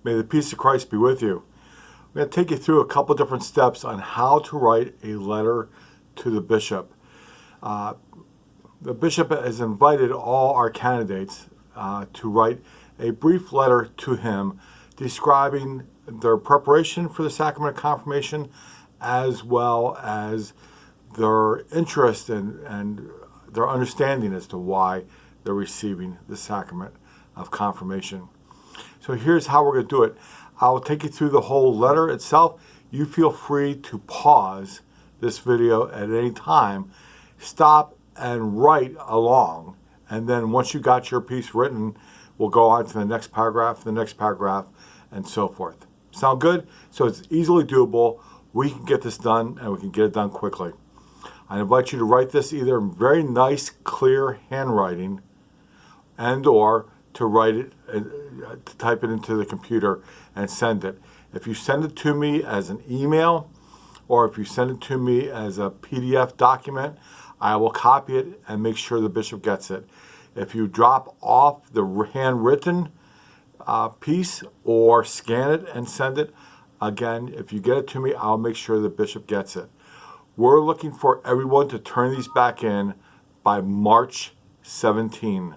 May the peace of Christ be with you. I'm going to take you through a couple different steps on how to write a letter to the bishop. The bishop has invited all our candidates to write a brief letter to him describing their preparation for the sacrament of confirmation as well as their interest and their understanding as to why they're receiving the sacrament of confirmation. So here's how we're going to do it. I'll take you through the whole letter itself. You feel free to pause this video at any time, stop and write along, and then once you got your piece written, we'll go on to the next paragraph, and so forth. Sound good? So it's easily doable. We can get this done, and we can get it done quickly. I invite you to write this either in very nice, clear handwriting and or to write it, to type it into the computer and send it. If you send it to me as an email or if you send it to me as a PDF document, I will copy it and make sure the bishop gets it. If you drop off the handwritten piece or scan it and send it, again, if you get it to me, I'll make sure the bishop gets it. We're looking for everyone to turn these back in by March 17.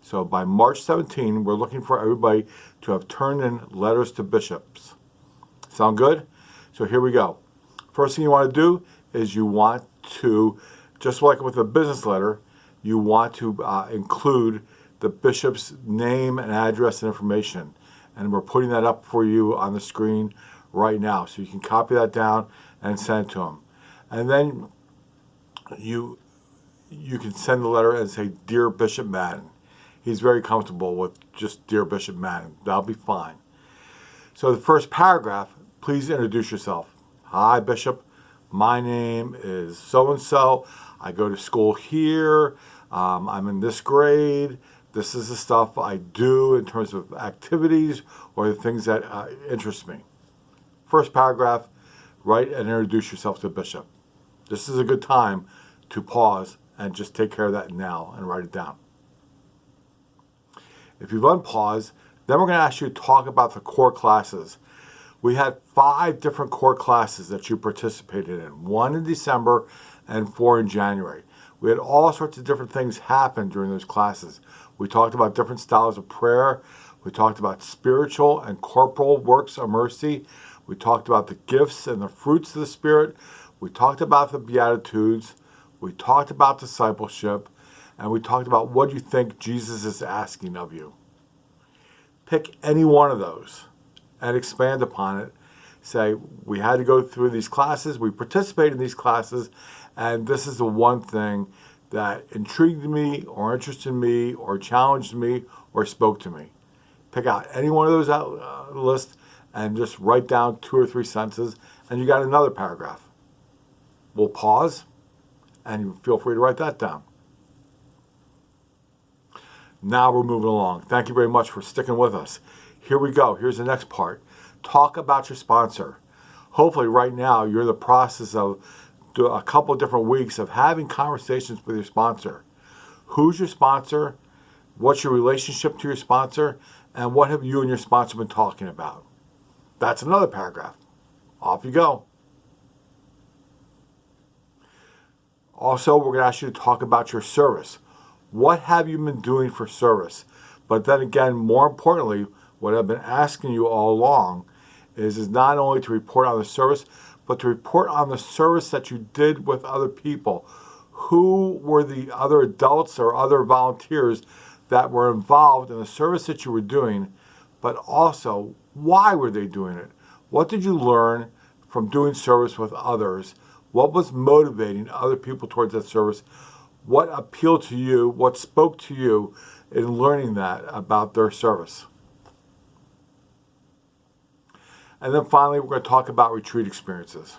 So by March 17, we're looking for everybody to have turned in letters to bishops. Sound good? So here we go. First thing you want to do is you want to, just like with a business letter, you want to include the bishop's name and address and information. And we're putting that up for you on the screen right now. So you can copy that down and send it to him. And then you can send the letter and say, Dear Bishop Madden. He's very comfortable with just Dear Bishop Madden. That'll be fine. So the first paragraph, please introduce yourself. Hi, Bishop. My name is so-and-so. I go to school here. I'm in this grade. This is the stuff I do in terms of activities or the things that interest me. First paragraph, write and introduce yourself to the bishop. This is a good time to pause and just take care of that now and write it down. If you've unpaused, then we're going to ask you to talk about the core classes. We had 5 different core classes that you participated in, 1 in December and 4 in January. We had all sorts of different things happen during those classes. We talked about different styles of prayer. We talked about spiritual and corporal works of mercy. We talked about the gifts and the fruits of the Spirit. We talked about the Beatitudes. We talked about discipleship. And we talked about what you think Jesus is asking of you. Pick any one of those and expand upon it. Say, we had to go through these classes, we participated in these classes, and this is the one thing that intrigued me or interested me or challenged me or spoke to me. Pick out any one of those out of the list and just write down 2 or 3 sentences, and you got another paragraph. We'll pause, and you feel free to write that down. Now we're moving along. Thank you very much for sticking with us. Here we go. Here's the next part. Talk about your sponsor. Hopefully right now you're in the process of a couple different weeks of having conversations with your sponsor. Who's your sponsor? What's your relationship to your sponsor? And what have you and your sponsor been talking about? That's another paragraph. Off you go. Also, we're going to ask you to talk about your service. What have you been doing for service? But then again, more importantly, what I've been asking you all along is not only to report on the service, but to report on the service that you did with other people. Who were the other adults or other volunteers that were involved in the service that you were doing, but also why were they doing it? What did you learn from doing service with others? What was motivating other people towards that service? What appealed to you? What spoke to you in learning that about their service? And then finally, we're going to talk about retreat experiences.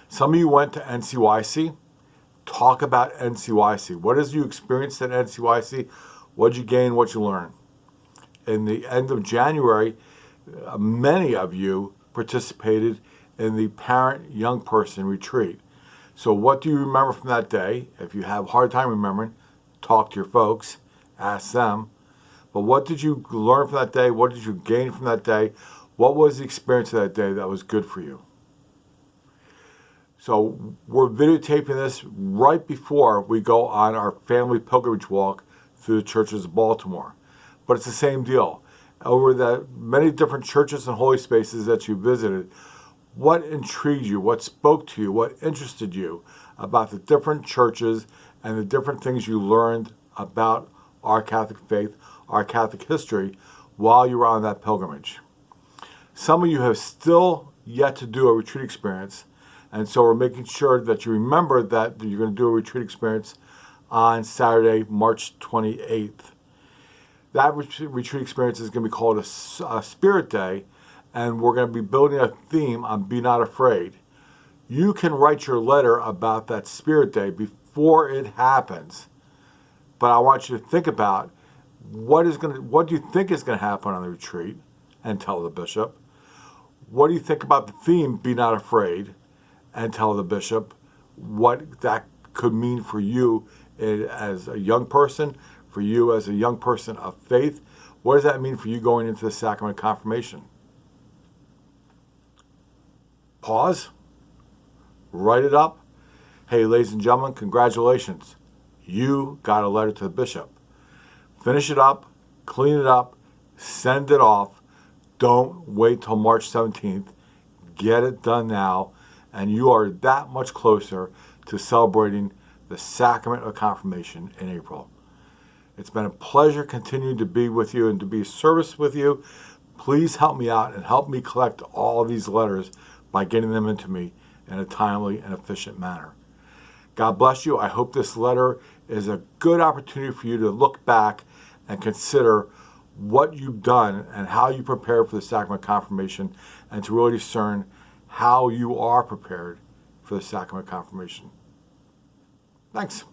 Some of you went to NCYC. Talk about NCYC. What has you experienced at NCYC? What did you gain? What did you learn? In the end of January, many of you participated in the parent young person retreat. So what do you remember from that day? If you have a hard time remembering, talk to your folks, ask them. But what did you learn from that day? What did you gain from that day? What was the experience of that day that was good for you? So we're videotaping this right before we go on our family pilgrimage walk through the churches of Baltimore. But it's the same deal. Over the many different churches and holy spaces that you visited, what intrigued you? What spoke to you? What interested you about the different churches and the different things you learned about our Catholic faith, our Catholic history, while you were on that pilgrimage? Some of you have still yet to do a retreat experience, and so we're making sure that you remember that you're going to do a retreat experience on Saturday, March 28th. That retreat experience is going to be called a Spirit Day, and we're going to be building a theme on Be Not Afraid. You can write your letter about that Spirit Day before it happens, but I want you to think about what do you think is going to happen on the retreat, and tell the bishop. What do you think about the theme Be Not Afraid, and tell the bishop what that could mean for you as a young person, for you as a young person of faith. What does that mean for you going into the sacrament of confirmation? Pause. Write it up. Hey, ladies and gentlemen, congratulations. You got a letter to the bishop. Finish it up, clean it up, send it off. Don't wait till March 17th. Get it done now, and you are that much closer to celebrating the sacrament of confirmation in April. It's been a pleasure continuing to be with you and to be of service with you. Please help me out and help me collect all of these letters by getting them into me in a timely and efficient manner. God bless you. I hope this letter is a good opportunity for you to look back and consider what you've done and how you prepared for the sacrament of confirmation, and to really discern how you are prepared for the sacrament of confirmation. Thanks.